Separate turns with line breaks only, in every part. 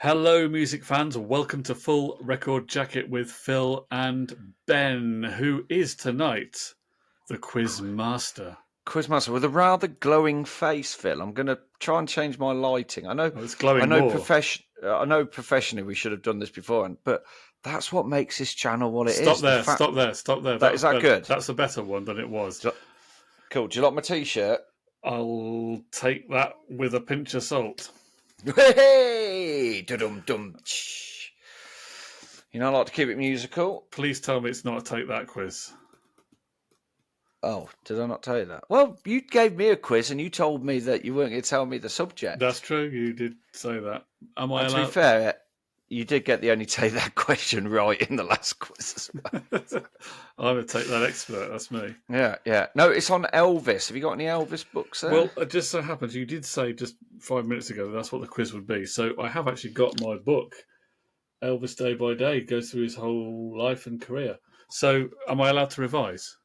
Hello, music fans. Welcome to Full Record Jacket with Phil and Ben, who is tonight the quiz master.
Quizmaster with a rather glowing face, Phil. I'm going to try and change my lighting. I know,
Oh, it's glowing
I know,
more.
I know. Professionally, we should have done this before, but that's what makes this channel what it
Stop
is.
there, stop there, stop there.
Is that good?
That's a better one than it was.
Cool. Do you like my t-shirt?
I'll take that with a pinch of salt.
Hey, dum dum. You know, I like to keep it musical.
Please tell me it's not a take that quiz.
Oh, did I not tell you that? Well, you gave me a quiz and you told me that you weren't going to tell me the subject.
That's true. You did say that. Am I allowed?
To be fair, you did get the only take that question right in the last quiz as well.
I'm a take that expert. That's me.
Yeah. No, it's on Elvis. Have you got any Elvis books there?
Well, it just so happens you did say just 5 minutes ago that's what the quiz would be. So I have actually got my book, Elvis Day by Day, goes through his whole life and career. So am I allowed to revise?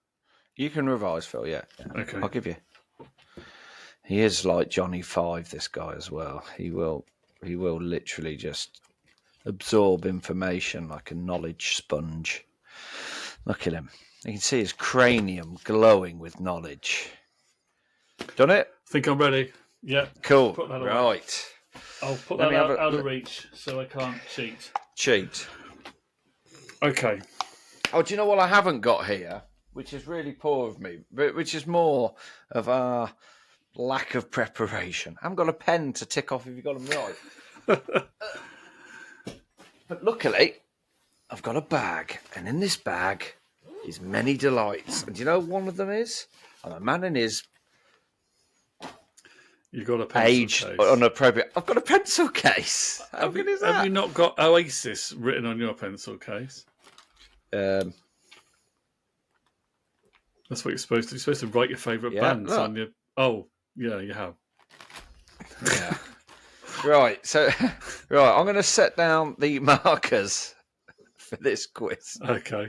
You can revise, Phil, yeah.
Okay.
I'll give you. He is like Johnny Five, this guy as well. He will literally just absorb information like a knowledge sponge. Look at him. You can see his cranium glowing with knowledge. Done it?
Think I'm ready. Yeah.
Cool.
Put that away.
Right.
I'll put that out of reach so I can't cheat.
Cheat.
Okay.
Oh, do you know what I haven't got here? Which is really poor of me, but which is more of our lack of preparation. I haven't got a pen to tick off if you got them right. But luckily, I've got a bag, and in this bag is many delights. And do you know what one of them is? I'm a man in his
you got a pencil
age
case.
Inappropriate. I've got a pencil case. How good is that?
Have you not got Oasis written on your pencil case? That's what you're supposed to. You're supposed to write your favourite bands on your. Oh, yeah, you have.
Yeah. Right. So, I'm going to set down the markers for this quiz.
Okay.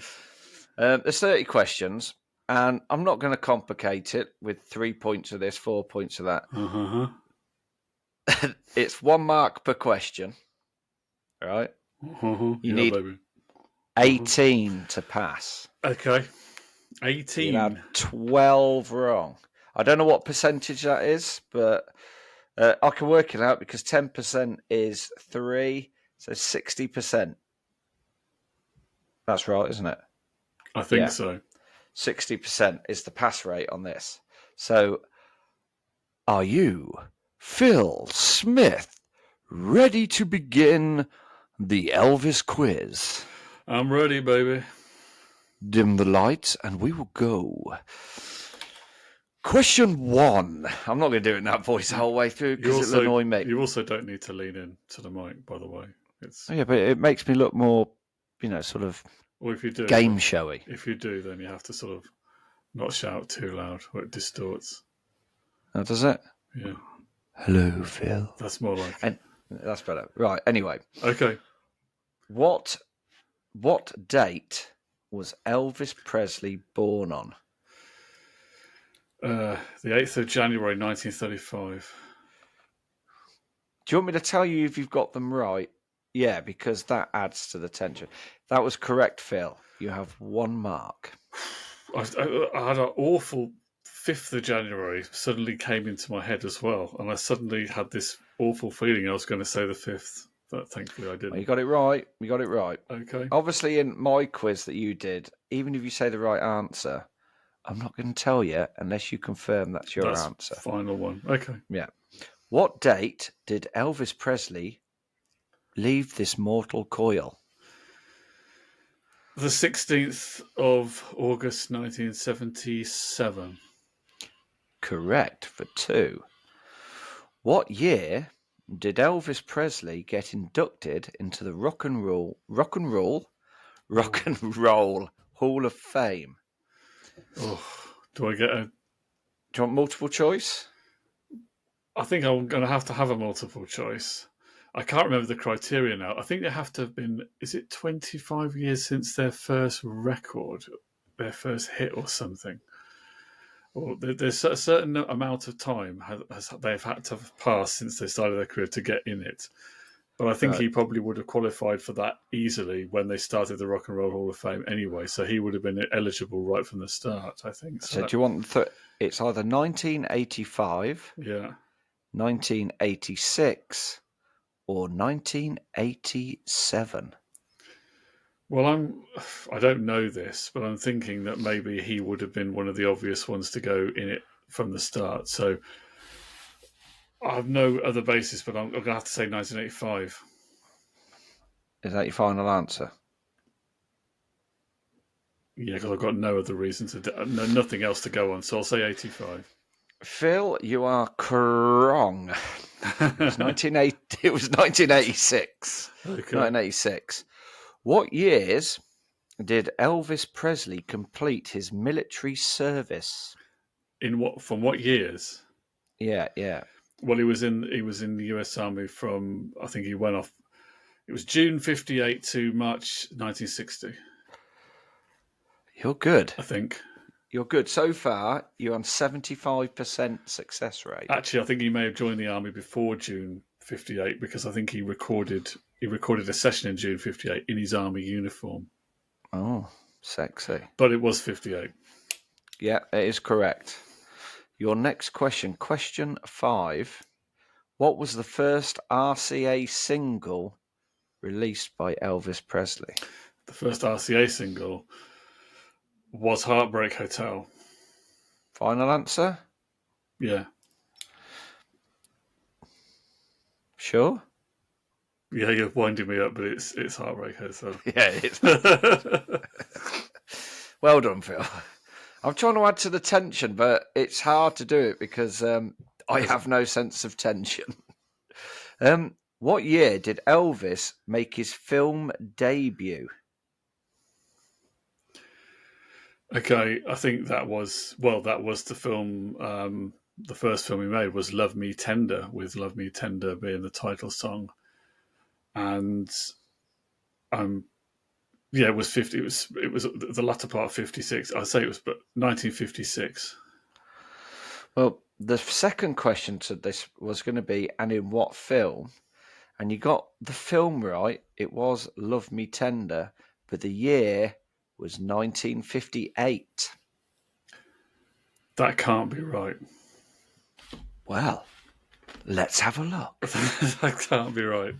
There's 30 questions, and I'm not going to complicate it with 3 points of this, 4 points of that. It's 1 mark per question. All right. You need 18 to pass.
Okay. 18.
You had 12 wrong. I don't know what percentage that is, but I can work it out because 10% is 3, so 60%. That's right, isn't it?
I think so.
60% is the pass rate on this. So, are you, Phil Smith, ready to begin the Elvis quiz?
I'm ready, baby.
Dim the lights and we will go. Question 1. I'm not going to do it in that voice the whole way through because it'll annoy me.
You also don't need to lean in to the mic, by the way.
Yeah, but it makes me look more, sort of
if you do,
game showy.
If you do, then you have to sort of not shout too loud or it distorts.
Oh, does it?
Yeah.
Hello, Phil.
That's more like it.
That's better. Right, anyway.
Okay.
What date was Elvis Presley born on?
The 8th of January, 1935.
Do you want me to tell you if you've got them right? Yeah, because that adds to the tension. That was correct, Phil. You have 1 mark.
I had an awful 5th of January suddenly came into my head as well. And I suddenly had this awful feeling I was going to say the 5th. But thankfully I didn't.
Well, you got it right.
Okay.
Obviously, in my quiz that you did, even if you say the right answer, I'm not going to tell you unless you confirm that's your answer.
Final one. Okay.
Yeah. What date did Elvis Presley leave this mortal coil?
The 16th of August, 1977.
Correct for 2. What year did Elvis Presley get inducted into the Rock and Roll Hall of Fame?
Oh, do I get a...
Do you want multiple choice?
I think I'm going to have a multiple choice. I can't remember the criteria now. I think they have to have been, is it 25 years since their first record, their first hit or something? Or there's a certain amount of time they've had to have passed since they started their career to get in it. But I think he probably would have qualified for that easily when they started the Rock and Roll Hall of Fame anyway. So he would have been eligible right from the start, I think.
So do you want it's either 1985,
yeah.
1986, or 1987?
Well, I don't know this, but I'm thinking that maybe he would have been one of the obvious ones to go in it from the start. So I have no other basis, but I'm going to have to say 1985.
Is that your final answer?
Yeah, because I've got no other reason nothing else to go on. So I'll say 85.
Phil, you are wrong. It was 1986.
Okay.
1986. What years did Elvis Presley complete his military service?
From what years?
Yeah.
Well, he was in the U.S. Army from, I think he went off. It was June 58 to March 1960.
You're good.
I think.
You're good. So far, you're on 75% success rate.
Actually, I think he may have joined the army before June 58 because I think he recorded a session in June 58 in his army uniform.
Oh, sexy.
But it was 58.
Yeah, it is correct. Your next question, question 5. What was the first RCA single released by Elvis Presley?
The first RCA single was Heartbreak Hotel.
Final answer?
Yeah.
Sure?
Yeah, you're winding me up, but it's Heartbreak Hotel.
Yeah, it is. Well done, Phil. I'm trying to add to the tension, but it's hard to do it because I have no sense of tension. What year did Elvis make his film debut?
Okay, I think that was the film. The first film he made was "Love Me Tender," with "Love Me Tender" being the title song, and yeah, it was 50. It was the latter part of 56. I'd say it was, but 1956.
Well, the second question to this was going to be, and in what film? And you got the film right. It was Love Me Tender, but the year was 1958.
That can't be right.
Well, let's have a look.
That can't be right.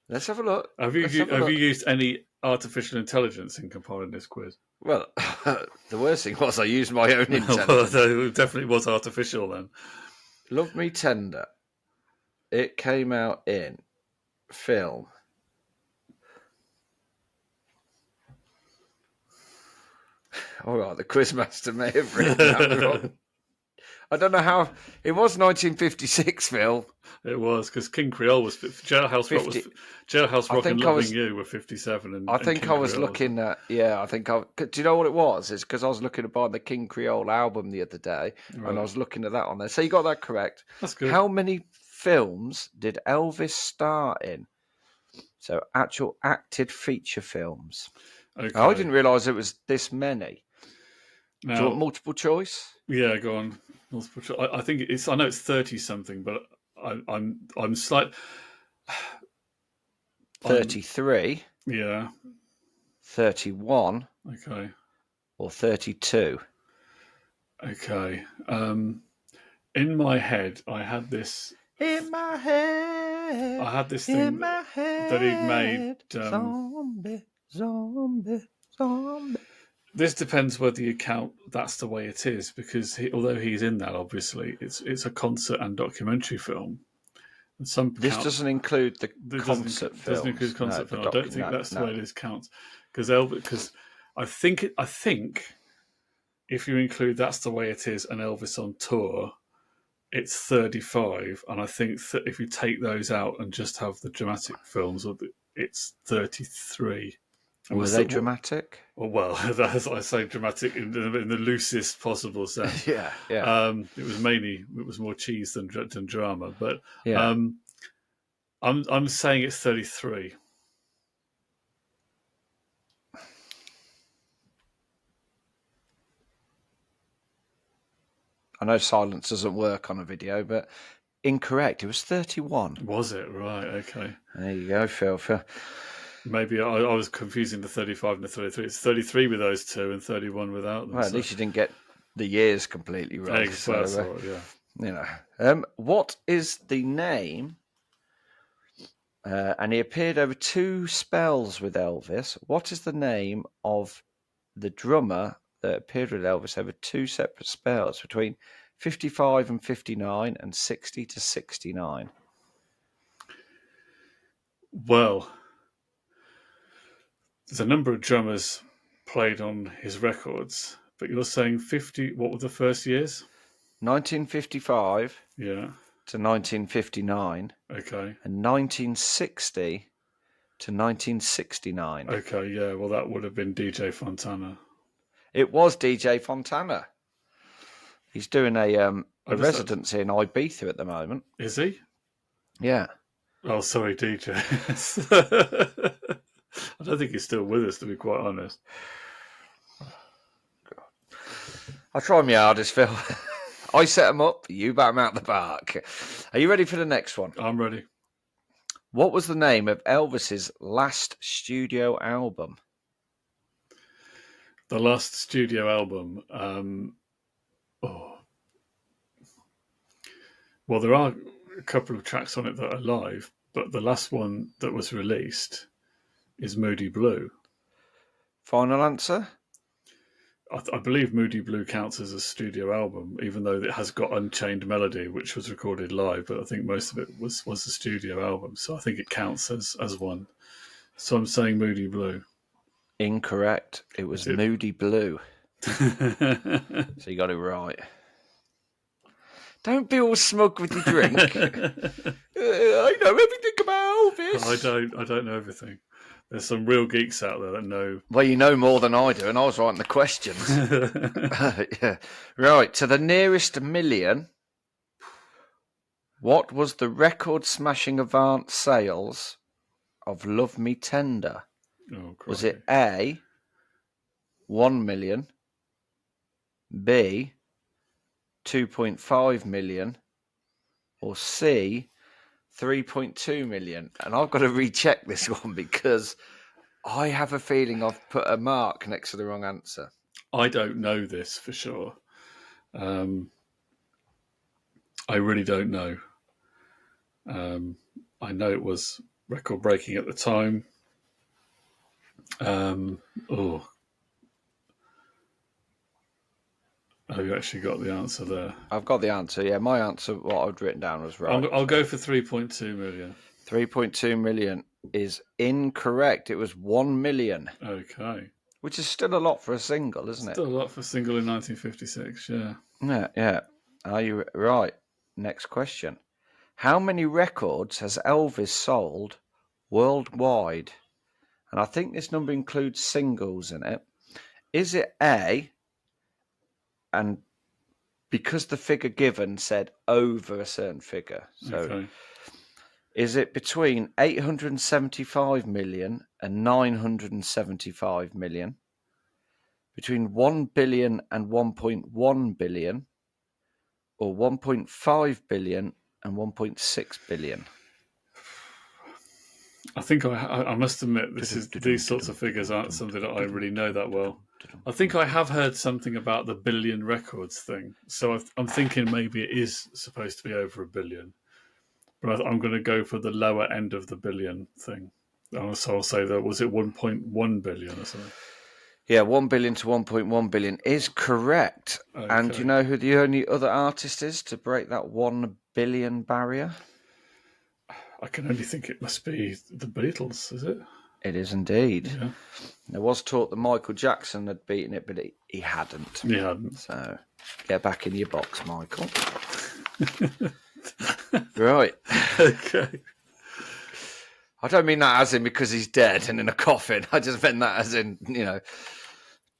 Let's have a look.
Have you used any artificial intelligence in compiling this quiz?
Well, the worst thing was I used my own intelligence.
Well, it definitely was artificial then.
Love Me Tender. It came out in film. All right, the quizmaster may have written that wrong. I don't know how. It was 1956, Phil.
It was because King Creole was Jailhouse Rock and Loving You were 57. And
I think I was looking at. Yeah, I think I. Do you know what it was? It's because I was looking to buy the King Creole album the other day, and I was looking at that on there. So you got that correct.
That's good.
How many films did Elvis star in? So actual acted feature films.
Okay.
I didn't realise it was this many.
Now,
do you want multiple choice?
Yeah, go on. Multiple choice. I think it's. I know it's 30 something, but I'm slight.
33.
Yeah.
31.
Okay.
Or 32.
Okay. In my head, I had this.
In my head.
I had this thing that he'd made.
Zombie.
This depends whether you count That's the Way It Is, because although he's in that, obviously, it's a concert and documentary film. And
this doesn't include the concert film.
Doesn't include concert film. I don't think That's the Way It Is counts, because I think if you include That's the Way It Is and Elvis on Tour, it's 35, and I think if you take those out and just have the dramatic films, it's 33.
Were they dramatic?
Well, as I say, dramatic in the loosest possible sense.
Yeah.
It was more cheese than drama, but
yeah.
I'm saying it's 33.
I know silence doesn't work on a video, but Incorrect. It was 31.
Was it? Right, okay.
There you go, Phil.
Maybe I was confusing the 35 and the 33. It's 33 with those two and 31 without them.
Well, at least you didn't get the years completely wrong.
Well, yeah.
You know, what is the name? And he appeared over 2 spells with Elvis. What is the name of the drummer that appeared with Elvis over 2 separate spells between 55 and 59 and 60 to 69?
Well, there's a number of drummers played on his records, but you're saying 50. What were the first years?
1955
Yeah.
to 1959
Okay.
and 1960 to 1969.
Okay, yeah. Well, that would have been DJ Fontana.
It was DJ Fontana. He's doing a residency in Ibiza at the moment.
Is he?
Yeah.
Oh, sorry, DJ. I don't think he's still with us, to be quite honest.
I try my hardest, Phil. I set them up, you bat them out the park. Are you ready for the next one?
I'm ready.
What was the name of Elvis's last studio album?
The last studio album. Well, there are a couple of tracks on it that are live, but the last one that was released is Moody Blue.
Final answer?
I believe Moody Blue counts as a studio album, even though it has got Unchained Melody, which was recorded live, but I think most of it was a studio album, so I think it counts as one. So I'm saying Moody Blue.
Incorrect. It was Moody Blue. So you got it right. Don't be all smug with your drink. I know everything about Elvis.
I don't know everything. There's some real geeks out there that know.
Well, you know more than I do, and I was writing the questions. Yeah. Right, to the nearest million, what was the record-smashing advance sales of Love Me Tender?
Oh,
was it A, 1 million, B, 2.5 million, or C, 3.2 million? And I've got to recheck this one because I have a feeling I've put a mark next to the wrong answer.
I don't know this for sure. I really don't know. I know it was record breaking at the time. Have you actually got the answer there?
I've got the answer. Yeah, my answer, what I'd written down was right.
I'll go for 3.2 million.
3.2 million is incorrect. It was 1 million.
Okay.
Which is still a lot for a single, isn't it?
Still a lot for a single in 1956, yeah.
Yeah. Are you right? Next question. How many records has Elvis sold worldwide? And I think this number includes singles in it. Is it A, and because the figure given said over a certain figure, so
Okay.
Is it between 875 million and 975 million? Between 1 billion and 1.1 billion? Or 1.5 billion and 1.6 billion?
I think I must admit these sorts of figures aren't something that I really know that well. I think I have heard something about the billion records thing, so I'm thinking maybe it is supposed to be over a billion. But I'm going to go for the lower end of the billion thing. So I'll say that, was it 1.1 billion or something?
Yeah, 1 billion to 1.1 billion is correct. Okay. And do you know who the only other artist is to break that 1 billion barrier?
I can only think it must be the Beatles, is it?
It is indeed.
Yeah.
There was talk that Michael Jackson had beaten it, but he hadn't.
He hadn't.
So get back in your box, Michael. Right.
Okay.
I don't mean that as in because he's dead and in a coffin. I just meant that as in,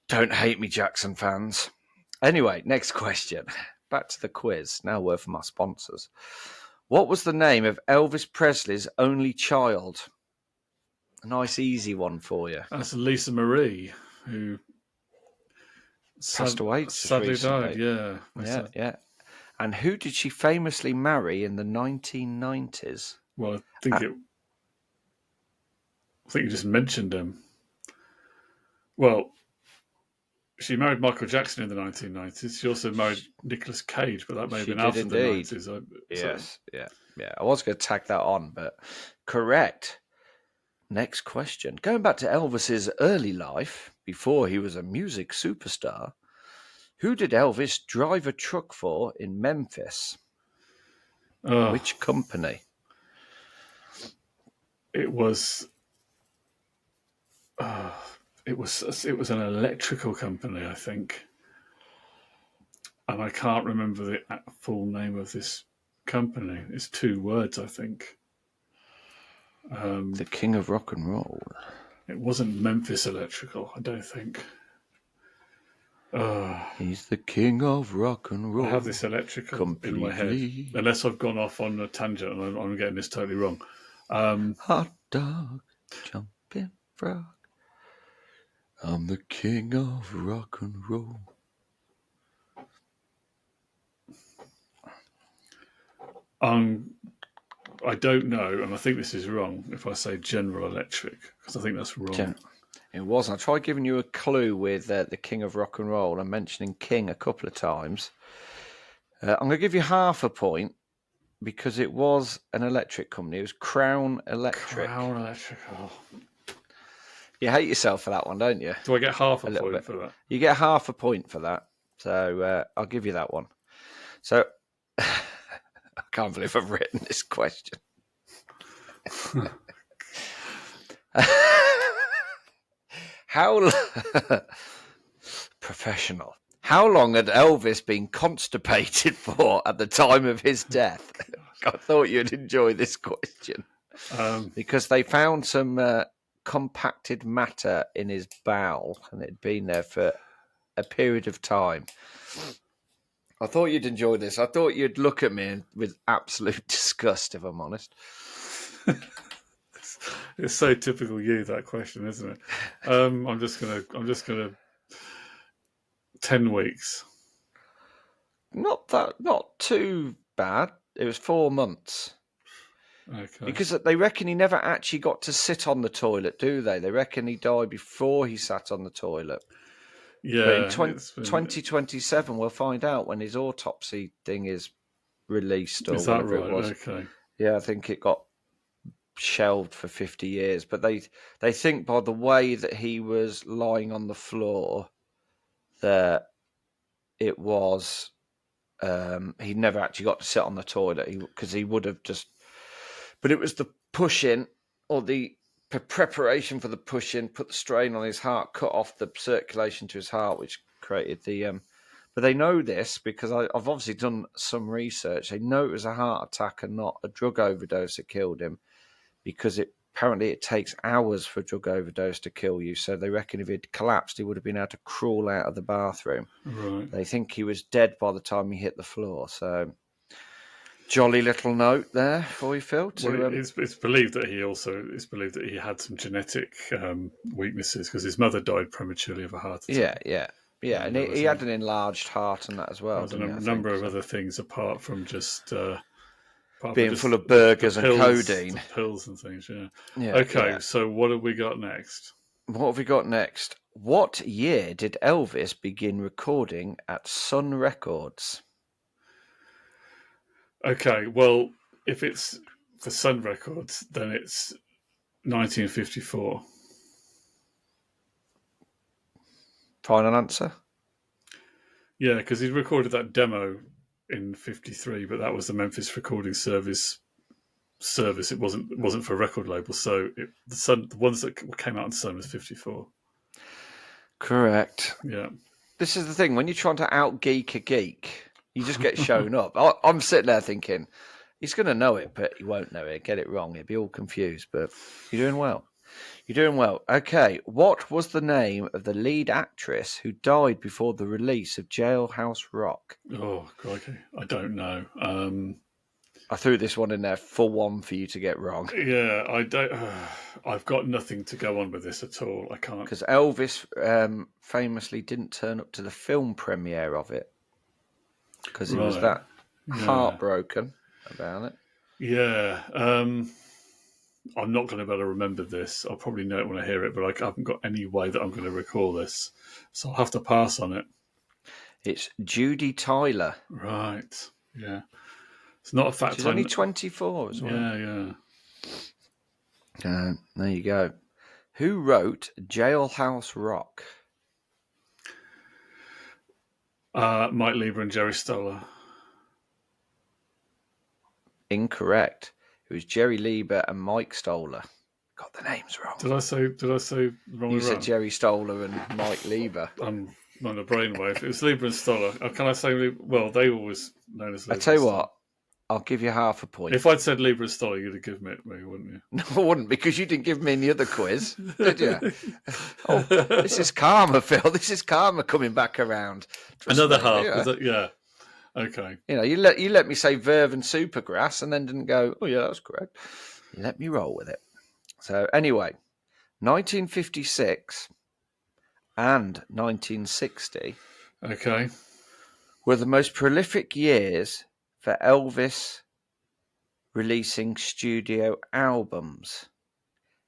don't hate me, Jackson fans. Anyway, next question. Back to the quiz. Now a word from our sponsors. What was the name of Elvis Presley's only child? A nice, easy one for you.
That's Lisa Marie, who
passed away.
Sadly died, yeah.
Yeah. And who did she famously marry in the 1990s?
Well, I think you just mentioned him. Well, she married Michael Jackson in the 1990s. She also married Nicolas Cage, but that may have
She
been
did
after the
indeed.
90s.
Yes, yeah. I was going to tag that on, but correct. Next question. Going back to Elvis's early life, before he was a music superstar, who did Elvis drive a truck for in Memphis? Which company?
It was it was an electrical company, I think, and I can't remember the full name of this company. It's 2 words, I think.
The king of rock and roll.
It wasn't Memphis Electrical, I don't think.
He's the king of rock and roll.
I have this electrical in my head, unless I've gone off on a tangent and I'm getting this totally wrong.
Hot dog, jumping frog. I'm the king of rock and roll.
I don't know, and I think this is wrong if I say General Electric, because I think that's wrong.
It wasn't. I tried giving you a clue with the king of rock and roll and mentioning king a couple of times. I'm going to give you half a point because it was an electric company. It was Crown Electric.
Crown Electric. Oh.
You hate yourself for that one, don't you?
Do I get half a point for that?
You get half a point for that. So I'll give you that one. So I can't believe I've written this question. How professional. How long had Elvis been constipated for at the time of his death? I thought you'd enjoy this question. Because they found some compacted matter in his bowel and it had been there for a period of time. I thought you'd enjoy this. I thought you'd look at me with absolute disgust, if I'm honest.
It's so typical you, that question, isn't it? I'm just gonna 10 weeks.
Not too bad. It was 4 months.
Okay.
Because they reckon he never actually got to sit on the toilet, do they? They reckon he died before he sat on the toilet.
Yeah.
But in 2027, we'll find out when his autopsy thing is released or whatever it was.
Okay.
Yeah, I think it got shelved for 50 years. But they think by the way that he was lying on the floor that it was he never actually got to sit on the toilet because he would have just. But it was the push-in or the preparation for the push-in, put the strain on his heart, cut off the circulation to his heart, which created the... But they know this because I've obviously done some research. They know it was a heart attack and not a drug overdose that killed him because apparently it takes hours for a drug overdose to kill you. So they reckon if he'd collapsed, he would have been able to crawl out of the bathroom.
Right.
They think he was dead by the time he hit the floor. So... jolly little note there for you, Phil.
It's believed that he had some genetic weaknesses because his mother died prematurely of a heart attack.
Yeah. And he had an enlarged heart and that as well.
There was a number of other things apart from just
being full of burgers and codeine,
pills and things. Yeah.
Okay.
So what have we got next?
What year did Elvis begin recording at Sun Records?
Okay, well, if it's for Sun Records, then it's 1954.
Final answer?
Yeah, because he recorded that demo in 53, but that was the Memphis Recording Service. It wasn't for a record label, so the ones that came out on Sun was 54.
Correct.
Yeah.
This is the thing, when you're trying to out-geek a geek, you just get shown up. I'm sitting there thinking, he's going to know it, but he won't know it. Get it wrong. He'll be all confused, but you're doing well. Okay, what was the name of the lead actress who died before the release of Jailhouse Rock?
Oh, crikey. I don't know.
I threw this one in there for you to get wrong.
Yeah, I don't. I've got nothing to go on with this at all. I can't.
Because Elvis famously didn't turn up to the film premiere of it. Because he was that
Yeah.
heartbroken about it.
Yeah. I'm not going to be able to remember this. I'll probably know it when I hear it, but I haven't got any way that I'm going to recall this. So I'll have to pass on it.
It's Judy Tyler.
Right. Yeah. It's not a fact.
She's only 24 as well.
Yeah.
There you go. Who wrote Jailhouse Rock?
Mike Lieber and Jerry Stoller.
Incorrect. It was Jerry Lieber and Mike Stoller. Got the names wrong.
Did I say wrong?
You
or
said
wrong?
Jerry Stoller and Mike Lieber.
I'm on a brainwave. It was Lieber and Stoller. Can I say? Well, they were always known as Lieber.
I tell you
and Stoller.
what, I'll give you half a point.
If I'd said Lieber and Stoller, you'd have given it me, wouldn't you?
No, I wouldn't, because you didn't give me the other quiz, did you? Oh, this is karma, Phil. This is karma coming back around. Trust
Another
me,
half.
yeah.
Yeah. Okay.
You know, you let me say verve and supergrass, and then didn't go, oh yeah, that's correct. You let me roll with it. So anyway, 1956 and 1960
Okay.
were the most prolific years for Elvis releasing studio albums.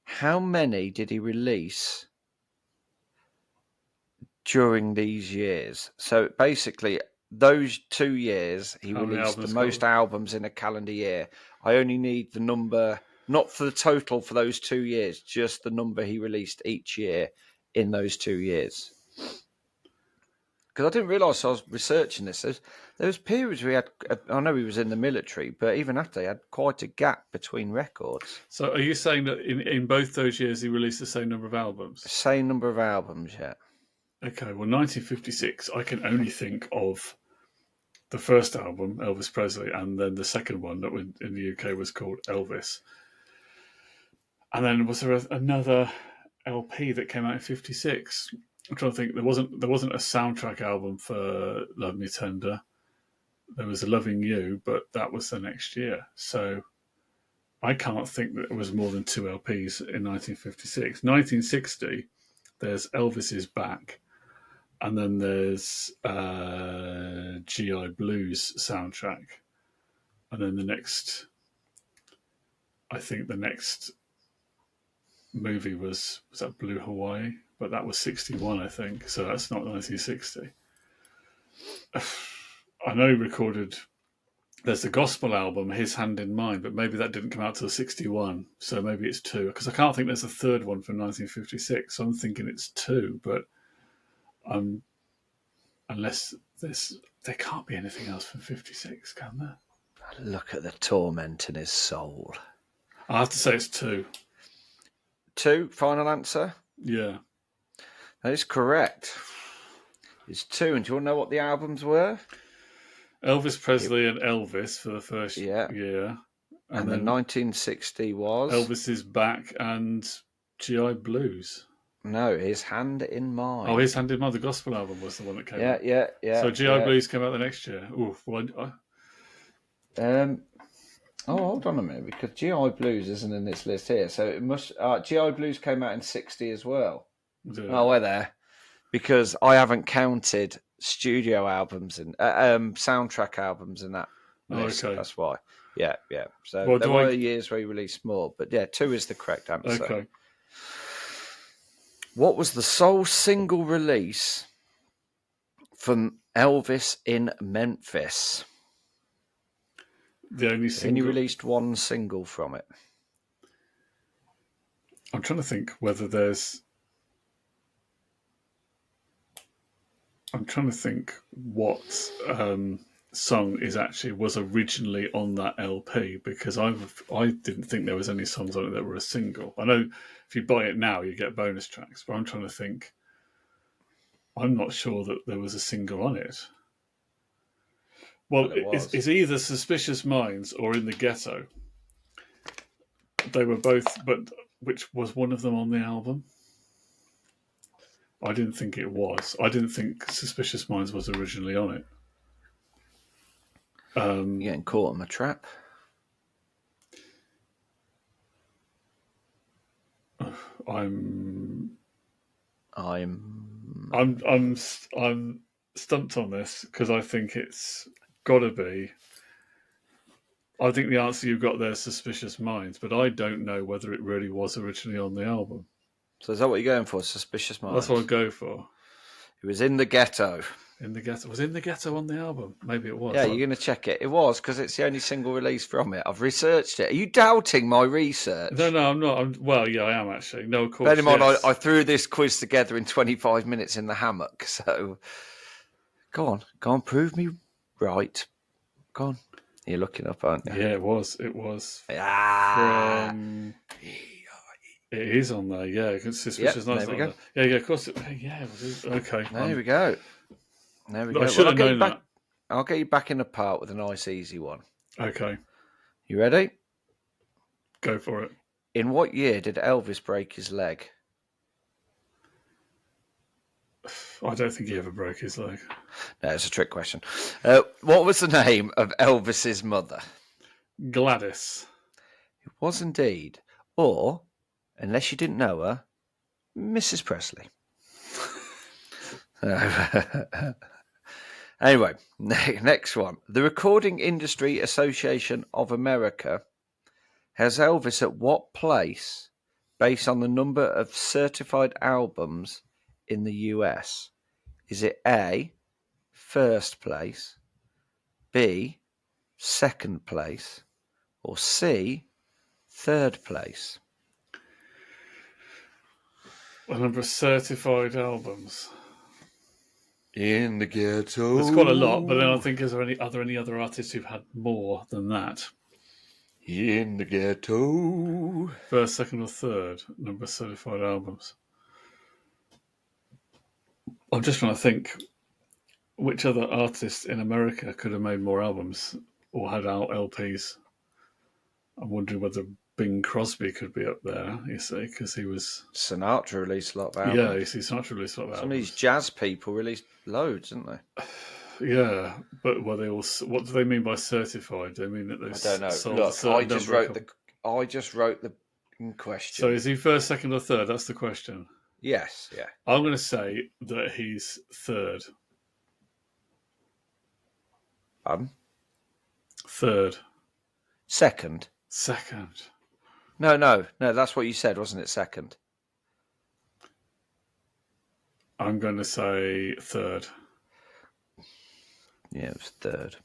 How many did he release during these years? So basically, those 2 years, he
How many
released the
albums
most
got-
albums in a calendar year. I only need the number, not for the total for those 2 years, just the number he released each year in those 2 years. Because I didn't realise I was researching this. There was periods where he had, I know he was in the military, but even after, he had quite a gap between records.
So are you saying that in both those years he released the same number of albums?
Same number of albums, yeah.
Okay, well, 1956, I can only think of the first album, Elvis Presley, and then the second one that in the UK was called Elvis. And then was there another LP that came out in '56? I'm trying to think. There wasn't a soundtrack album for Love Me Tender. There was a Loving You, but that was the next year. So I can't think that it was more than 2 LPs in 1956. 1960, there's Elvis Is Back. And then there's GI Blues soundtrack. And then the next movie was that Blue Hawaii? But that was 61, I think. So that's not 1960. I know he recorded, there's the gospel album, His Hand in Mine, but maybe that didn't come out till 61. So maybe it's 2. Because I can't think there's a third one from 1956. So I'm thinking it's 2, but unless there can't be anything else from '56, can there?
Look at the torment in his soul.
I have to say it's 2.
2, final answer?
Yeah.
That is correct. It's 2. And do you want to know what the albums were?
Elvis Presley and Elvis for the first
Yeah.
year.
And then 1960 was?
Elvis Is Back and GI Blues.
No, His Hand in Mine.
Oh, His Hand in Mine, the gospel album was the one that came out.
Yeah.
So GI Blues came out the next year. Oof. Well,
hold on a minute, because GI Blues isn't in this list here. So it must. GI Blues came out in 60 as well.
yeah.
Oh, we're there. Because I haven't counted studio albums and soundtrack albums in that list.
Okay.
That's why. Yeah. So
Well,
there were years where he released more, but yeah, 2 is the correct answer.
Okay.
What was the sole single release from Elvis in Memphis?
The only
He
single.
only released one single from it.
I'm trying to think whether there's. I'm trying to think what song was originally on that LP, because I didn't think there was any songs on it that were a single. I know if you buy it now you get bonus tracks, but I'm trying to think. I'm not sure that there was a single on it. Well, it's either Suspicious Minds or In the Ghetto. They were both, but which was one of them on the album? I didn't think it was. I didn't think Suspicious Minds was originally on it.
You're getting caught in the trap.
I'm stumped on this because I think it's got to be I think the answer you've got there is Suspicious Minds, but I don't know whether it really was originally on the album.
So is that what you're going for? Suspicious Minds?
That's what I'd go for.
It was In the Ghetto.
In the Ghetto. Was In the Ghetto on the album? Maybe it was.
Yeah, you're going to check it. It was, because it's the only single release from it. I've researched it. Are you doubting my research?
No, I'm not. Well, yeah, I am actually. No, of course.
Bear in mind,
yes.
I threw this quiz together in 25 minutes in the hammock. So, go on, prove me right. Go on. You're looking up, aren't you?
Yeah, it was. It was
Ah.
from... It is on there, yeah. It's Suspicious Minds.
There we go.
Yeah, of course. Yeah, it was. Okay.
There we go.
I should have known that.
I'll get you back in the part with a nice, easy one.
Okay.
You ready?
Go for it.
In what year did Elvis break his leg?
I don't think he ever broke his leg.
No, it's a trick question. What was the name of Elvis's mother?
Gladys.
It was indeed. Or, unless you didn't know her, Mrs. Presley. Anyway, next one. The Recording Industry Association of America has Elvis at what place based on the number of certified albums in the US? Is it A, first place, B, second place, or C, third place?
A number of certified albums.
In the Ghetto.
There's quite a lot, but then I think, are there any other artists who've had more than that?
In the Ghetto.
First, second, or third number of certified albums. I'm just trying to think which other artist in America could have made more albums or had out LPs. I'm wondering whether Bing Crosby could be up there, you see, because he was...
Sinatra released a lot of albums.
Yeah, you see, Sinatra released a lot of albums.
Some of these jazz people released loads, didn't they?
Yeah, but were they all... What do they mean by certified? Do they mean that they've
I don't know.
sold
Look, I
just wrote
the question.
So is he first, second, or third? That's the question.
Yes, yeah.
I'm going to say that he's third. Third.
Second.
Second.
No, that's what you said, wasn't it? Second.
I'm going to say third.
Yeah, it was third.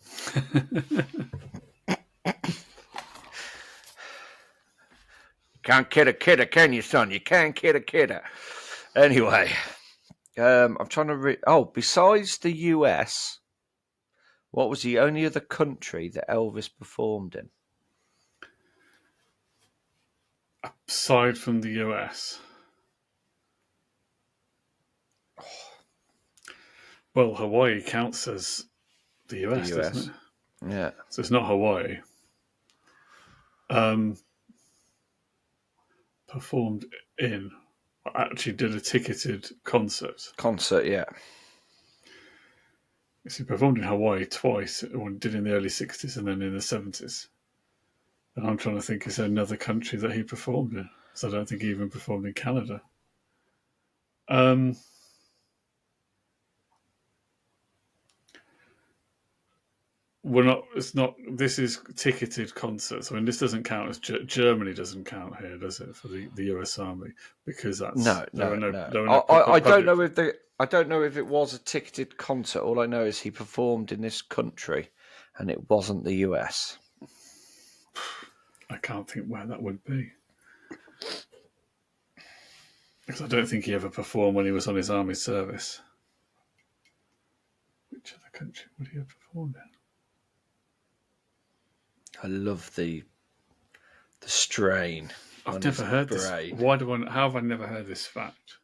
Can't kid a kidder, can you, son? You can't kid a kidder. Anyway, I'm trying to besides the US, what was the only other country that Elvis performed in?
Aside from the US. Well, Hawaii counts as the US, doesn't it?
Yeah.
So it's not Hawaii. Performed in... Actually did a ticketed concert.
Yeah.
He performed in Hawaii twice, or did in the early 60s and then in the 70s. And I'm trying to think, is there another country that he performed in? So I don't think he even performed in Canada. This is ticketed concerts. I mean, this doesn't count as Germany doesn't count here, does it, for the US Army? Because that's
no.
I
don't know if it was a ticketed concert. All I know is he performed in this country, and it wasn't the US.
I can't think where that would be, because I don't think he ever performed when he was on his army service. Which other country would he have performed in?
I love the strain.
I've never heard this. How have I never heard this fact?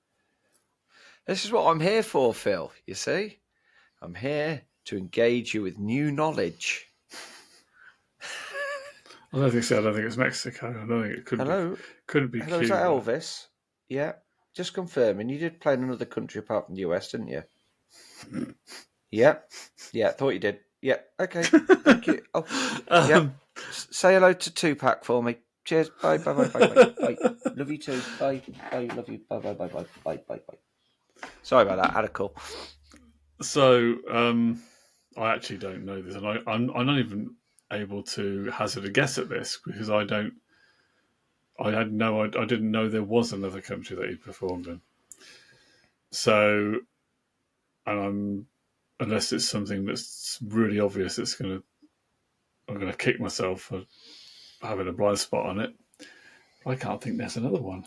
This is what I'm here for, Phil. You see? I'm here to engage you with new knowledge.
I don't think so. I don't think it's Mexico. I don't think it could be. Couldn't be
Hello,
Cuba.
is that Elvis? Yeah. Just confirming. You did play in another country apart from the US, didn't you? Yeah. Yeah, thought you did. Yeah. Okay. Thank you. Oh, yeah. Say hello to Tupac for me. Cheers. Bye. Bye. Love you too. Bye. Love you. Bye. Sorry about that. I had a call.
So, I actually don't know this, and I'm not even. able to hazard a guess at this because I didn't know there was another country that he performed in. So, unless it's something that's really obvious, I'm going to kick myself for having a blind spot on it. I can't think there's another one.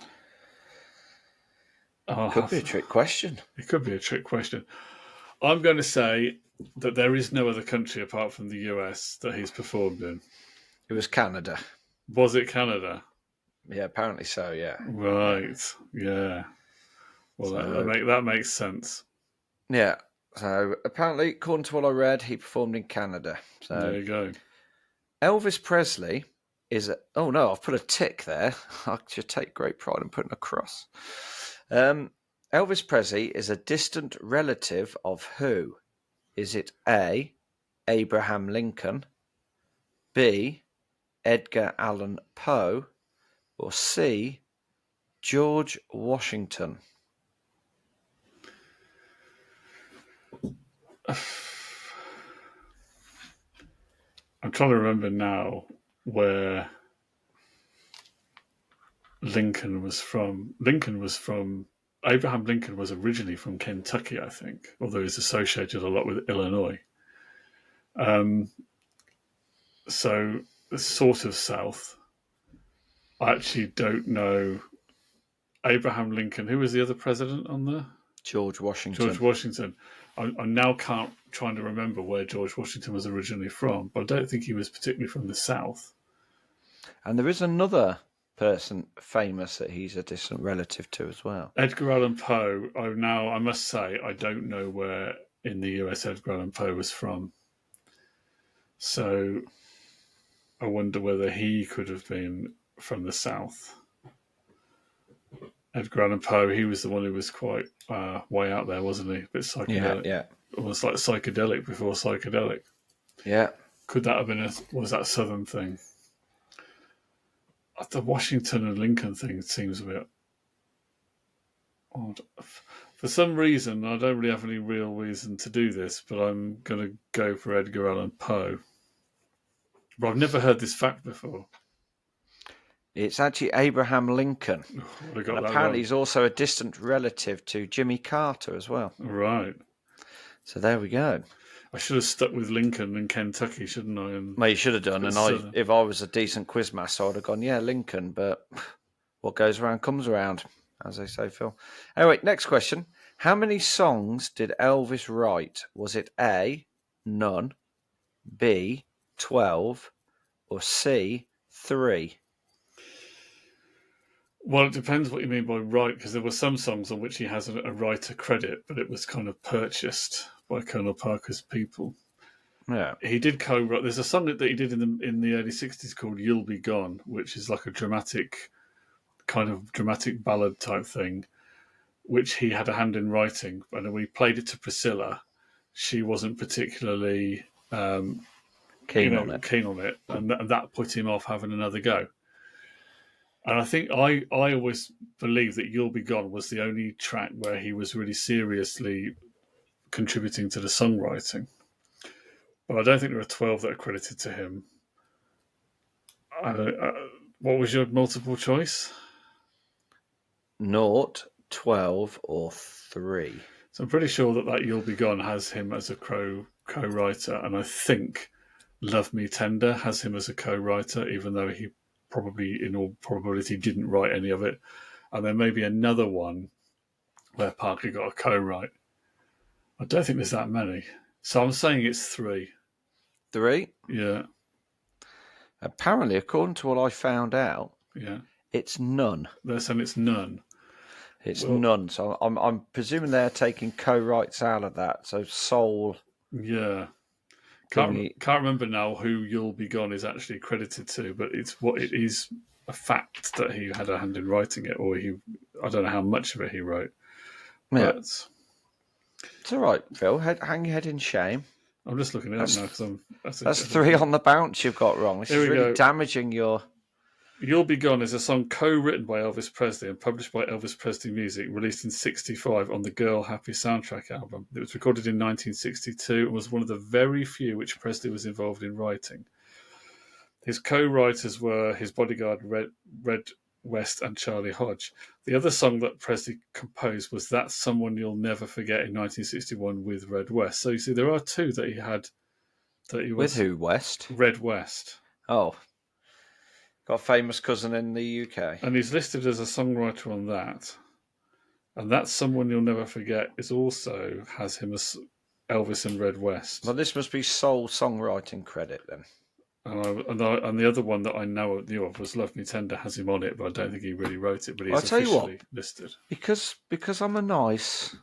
Could be a trick question.
It could be a trick question. I'm going to say that there is no other country apart from the US that he's performed in.
It was Canada.
Was it Canada?
Yeah, apparently so, yeah.
Right, yeah. Well, that makes sense.
Yeah, so apparently, according to what I read, he performed in Canada. So
there you go.
Elvis Presley is oh no, I've put a tick there. I should take great pride in putting a cross. Elvis Presley is a distant relative of who? Is it A, Abraham Lincoln, B, Edgar Allan Poe, or C, George Washington?
I'm trying to remember now where Lincoln was from. Abraham Lincoln was originally from Kentucky, I think, although he's associated a lot with Illinois. So sort of south. I actually don't know. Abraham Lincoln. Who was the other president on there?
George Washington.
George Washington. I now trying to remember where George Washington was originally from, but I don't think he was particularly from the south.
And there is another person famous that he's a distant relative to as well.
Edgar Allan Poe. I must say, I don't know where in the US Edgar Allan Poe was from. So I wonder whether he could have been from the south. Edgar Allan Poe, he was the one who was quite way out there, wasn't he? A bit psychedelic.
Yeah.
Almost like psychedelic before psychedelic.
Yeah.
Could that have been was that southern thing? The Washington and Lincoln thing seems a bit odd. For some reason, I don't really have any real reason to do this, but I'm going to go for Edgar Allan Poe. But I've never heard this fact before.
It's actually Abraham Lincoln.
And
apparently he's also a distant relative to Jimmy Carter as well.
Right.
So there we go.
I should have stuck with Lincoln and Kentucky, shouldn't I?
Well, you should have done. And if I was a decent quizmaster, I would have gone, yeah, Lincoln. But what goes around comes around, as they say, Phil. Anyway, next question. How many songs did Elvis write? Was it A, none, B, 12, or C, 3?
Well, it depends what you mean by write, because there were some songs on which he has a writer credit, but it was kind of purchased by Colonel Parker's people.
Yeah,
he did co-write. There's a song that he did in the early '60s called "You'll Be Gone," which is like a dramatic ballad type thing, which he had a hand in writing. And when we played it to Priscilla, she wasn't particularly keen on it, and that put him off having another go. And I think I always believed that "You'll Be Gone" was the only track where he was really seriously contributing to the songwriting. But I don't think there are 12 that are credited to him. What was your multiple choice?
0, 12, or 3.
So I'm pretty sure that "You'll Be Gone" has him as a co-writer, and I think "Love Me Tender" has him as a co-writer, even though he probably, in all probability, didn't write any of it. And there may be another one where Parker got a co-write. I don't think there's that many. So I'm saying it's 3.
3?
Yeah.
Apparently, according to what I found out, it's none.
They're saying it's none.
It's none. So I'm presuming they're taking co-writes out of that. So soul.
Yeah. Can't remember now who "You'll Be Gone" is actually credited to, but it is a fact that he had a hand in writing it, or I don't know how much of it he wrote.
Yeah. It's all right, Phil. Hang your head in shame.
I'm just looking it up now because
that's 3 on the bounce you've got wrong. This is really damaging your.
"You'll Be Gone" is a song co-written by Elvis Presley and published by Elvis Presley Music, released in '65 on the Girl Happy soundtrack album. It was recorded in 1962 and was one of the very few which Presley was involved in writing. His co-writers were his bodyguard Red West and Charlie Hodge. The other song that Presley composed was "That's Someone You'll Never Forget" in 1961 with Red West. So you see, there are two that he had. That he
With
was
who? West?
Red West.
Oh, got a famous cousin in the UK.
And he's listed as a songwriter on that. And "That's Someone You'll Never Forget" is also has him as Elvis and Red West.
Well, this must be sole songwriting credit then.
And the other one that I knew of was "Love Me Tender" has him on it, but I don't think he really wrote it. But he's officially listed.
Because I'm a nice.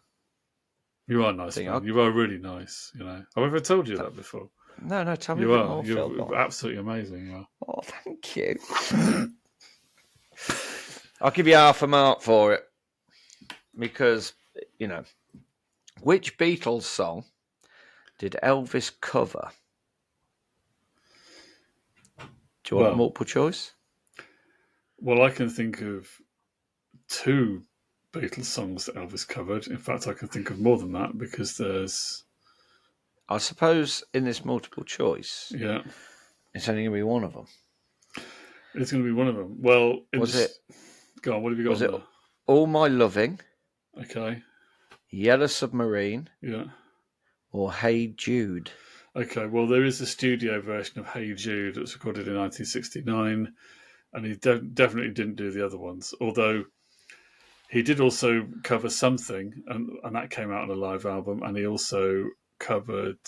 You are nice, man. You are really nice. You know, have I ever told you that before?
No, tell me
you
more.
Are. You're absolutely amazing. You are.
Oh, thank you. I'll give you half a mark for it because which Beatles song did Elvis cover? Do you want multiple choice?
Well, I can think of two Beatles songs that Elvis covered. In fact, I can think of more than that because there's...
I suppose in this multiple choice,
yeah,
it's only going to be one of them.
It's going to be one of them. Well,
it?
Go on, what have you got
was
on
it
there?
All My Loving?
Okay.
Yellow Submarine?
Yeah.
Or Hey Jude?
Okay, well, there is a studio version of Hey Jude that was recorded in 1969, and he definitely didn't do the other ones, although he did also cover something, and that came out on a live album, and he also covered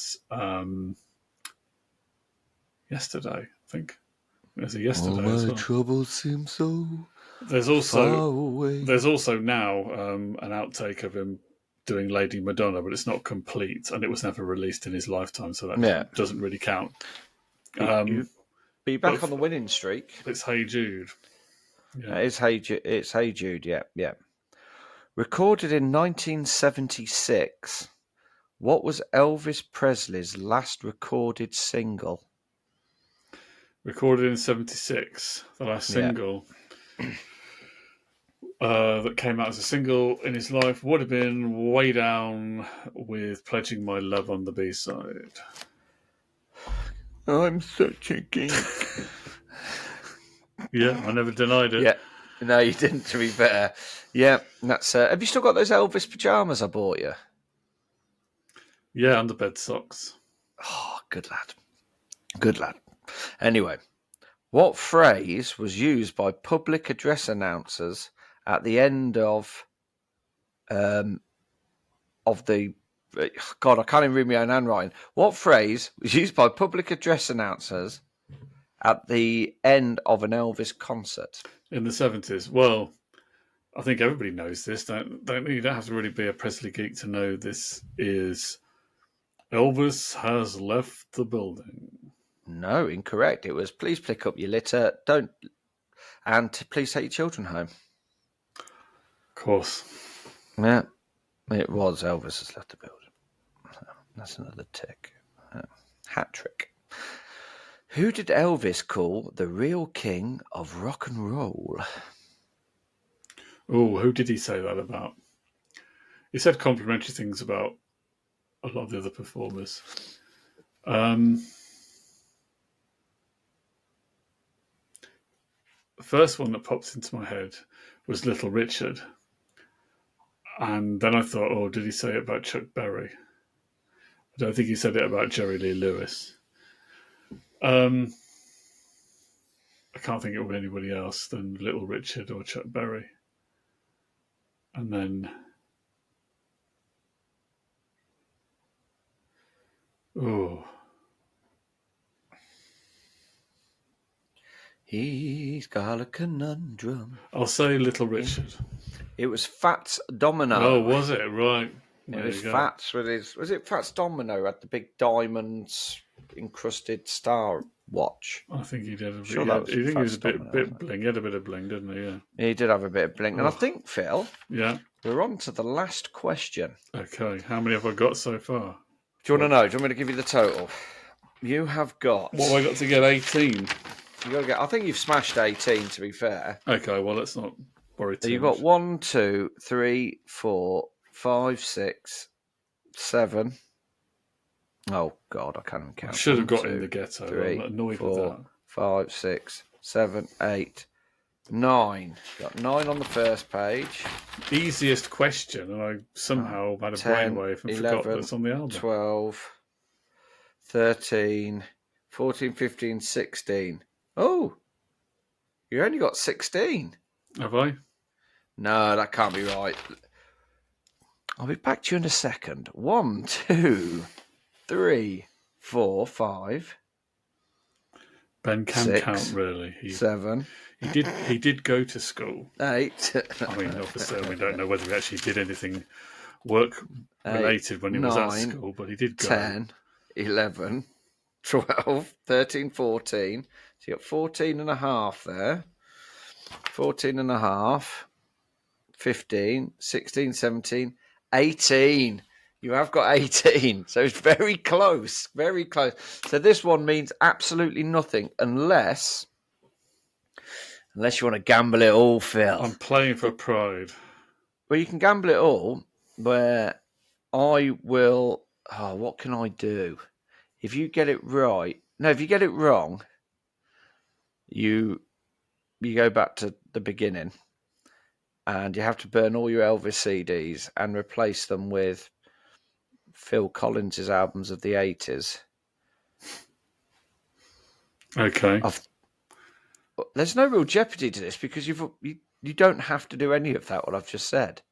Yesterday, I think. There's a Yesterday
All my
as well.
troubles seem so
There's
far away.
There's also now an outtake of him doing Lady Madonna, but it's not complete, and it was never released in his lifetime, so that doesn't really count.
Be back on the winning streak.
It's Hey Jude.
Yeah. It's Hey Jude, yeah. Recorded in 1976, what was Elvis Presley's last recorded single?
Recorded in 76, the last single that came out as a single in his life would have been Way Down with Pledging My Love on the B-side.
I'm such a geek.
Yeah, I never denied it.
Yeah, no, you didn't, to be fair. Yeah, that's. Have you still got those Elvis pajamas I bought you?
Yeah, underbed socks.
Oh, good lad. Good lad. Anyway, what phrase was used by public address announcers at the end of the... God, I can't even read my own handwriting. What phrase was used by public address announcers at the end of an Elvis concert?
In the 70s. Well, I think everybody knows this. You don't have to really be a Presley geek to know this is Elvis has left the building.
No, incorrect. It was please pick up your litter, and please take your children home.
Of course.
Yeah, it was Elvis has left the building. That's another tick. Hat trick. Who did Elvis call the real king of rock and roll?
Oh, who did he say that about? He said complimentary things about a lot of the other performers. The first one that pops into my head was Little Richard. And then I thought, oh, did he say it about Chuck Berry? I don't think he said it about Jerry Lee Lewis. I can't think of anybody else than Little Richard or Chuck Berry. And then... oh...
He's got a conundrum.
I'll say Little Richard.
It was Fats Domino.
Oh, was it? Right.
It was Fats with his... Was it Fats Domino who had the big diamonds encrusted star watch?
I think he did.
Sure, that was
he was a
Domino,
bit bling. He had a bit of bling, didn't he? Yeah.
He did have a bit of bling. And I think, Phil, we're on to the last question.
Okay. How many have I got so far?
Do you want to know? Do you want me to give you the total? You have got...
What have I got to get? 18?
You got to get... I think you've smashed 18, to be fair.
Okay, well, let's not worry too much.
You've got 1, 2, 3, 4, 5, 6, 7... Oh, God, I can't even count.
I should have got in the ghetto.
3,
I'm annoyed
4,
with that.
5, 6, 7, 8, 9. Got 9 on the first page.
Easiest question, and I somehow had a
10,
brainwave and
11,
forgot that's on the album.
12, 13, 14, 15, 16. Oh, you only got 16.
Have I?
No, that can't be right. I'll be back to you in a second. 1, 2, 3, 4, 5.
Ben can
6,
count, really.
7.
He did go to school.
8.
I mean, obviously, we don't know whether he actually did anything work related when he was at school, but he did go.
10, 11, 12, 13, 14. So you got 14 and a half there. 14 and a half. 15, 16, 17, 18. You have got 18. So it's very close. Very close. So this one means absolutely nothing unless you want to gamble it all, Phil.
I'm playing for pride.
Well, you can gamble it all, where I will... Oh, what can I do? If you get it right... No, if you get it wrong, you go back to the beginning and you have to burn all your Elvis CDs and replace them with Phil Collins' albums of the 80s.
Okay.
There's no real jeopardy to this because you don't have to do any of that, what I've just said.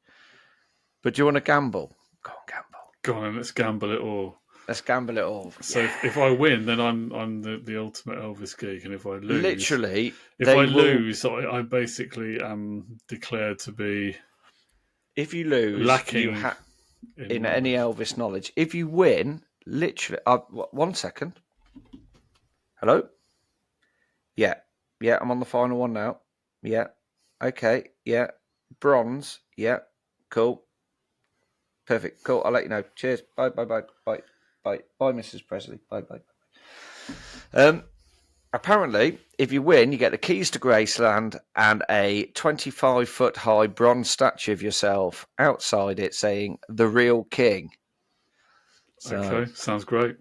But do you want to gamble? Go on, gamble.
Go on, let's gamble it all.
Let's gamble it all.
So if I win, then I'm the ultimate Elvis geek, and if I lose,
literally,
I basically am declared to be.
If you lose,
lacking
in any Elvis knowledge. If you win, literally, 1 second. Hello. Yeah, I'm on the final one now. Yeah, okay, yeah, bronze. Yeah, cool, perfect, cool. I'll let you know. Cheers. Bye. Bye, Mrs. Presley. Bye. Apparently, if you win, you get the keys to Graceland and a 25-foot high bronze statue of yourself outside it saying, "The Real King." So,
okay, sounds great.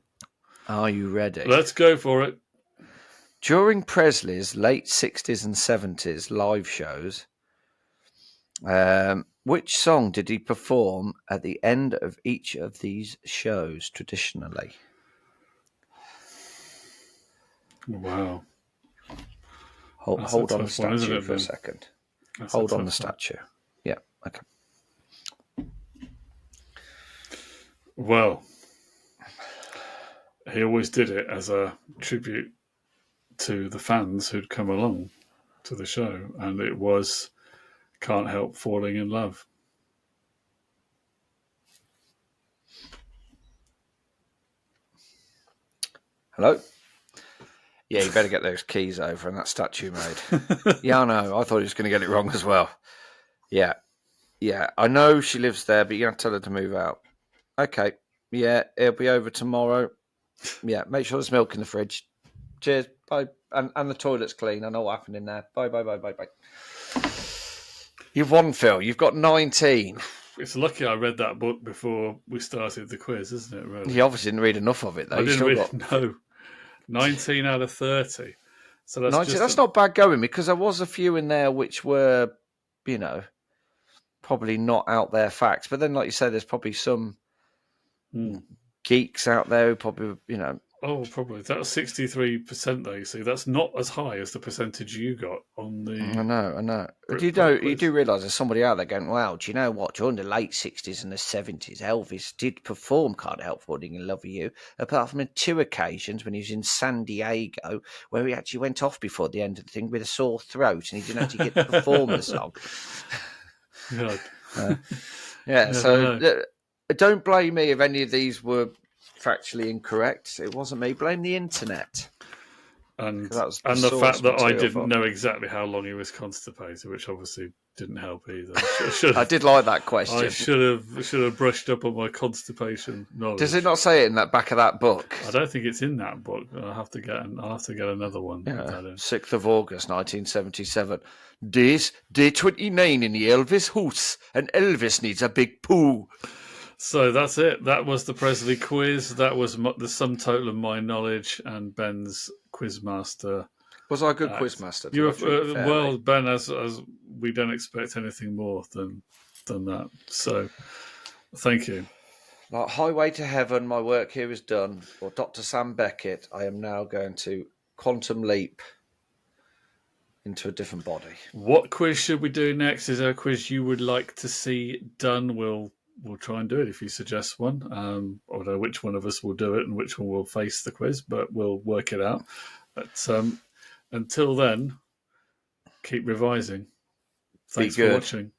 Are you ready?
Let's go for it.
During Presley's late 60s and 70s live shows, which song did he perform at the end of each of these shows traditionally?
Wow.
Hold on the statue for a second. Hold on the statue. Yeah, okay.
Well, he always did it as a tribute to the fans who'd come along to the show, and it was "Can't Help Falling in Love."
Hello? Yeah, you better get those keys over and that statue made. Yeah, I know. I thought he was going to get it wrong as well. Yeah. I know she lives there, but you have to tell her to move out. Okay. Yeah, it'll be over tomorrow. Yeah, make sure there's milk in the fridge. Cheers. Bye. And the toilet's clean. I know what happened in there. Bye. You've won, Phil. You've got 19.
It's lucky I read that book before we started the quiz, isn't it, really?
You obviously didn't read enough of it, though.
I didn't read. No. 19 out of 30. So that's
19, that's not bad going, because there was a few in there which were, probably not out there facts. But then, like you said, there's probably some geeks out there who probably,
Oh, probably. That's 63%, though, you see. That's not as high as the percentage you got on the...
I know. You do realise there's somebody out there going, well, do you know what? During the late 60s and the 70s, Elvis did perform Can't Help Falling in Love with You, apart from in 2 occasions when he was in San Diego, where he actually went off before the end of the thing with a sore throat, and he didn't actually get to perform the song. So don't blame me if any of these were factually incorrect. It wasn't me. Blame the internet.
And the fact that I didn't know exactly how long he was constipated, which obviously didn't help either.
I did like that question.
I should have brushed up on my constipation knowledge.
Does it not say it in that back of that book?
I don't think it's in that book. I'll have to get another one.
Yeah. 6th of August 1977. This day 29 in the Elvis house, and Elvis needs a big poo.
So that's it. That was the Presley quiz. That was the sum total of my knowledge and Ben's quizmaster
Was I a good
act.
quizmaster? Did
You're
I treat you fairly?
well, Ben, as we don't expect anything more than that. So thank you.
Like Highway to Heaven, my work here is done. Or Dr. Sam Beckett, I am now going to quantum leap into a different body.
What quiz should we do next? Is there a quiz you would like to see done? We'll try and do it if you suggest one. I don't know which one of us will do it and which one will face the quiz, but we'll work it out. But until then, keep revising.
Be
Thanks for
good.
watching.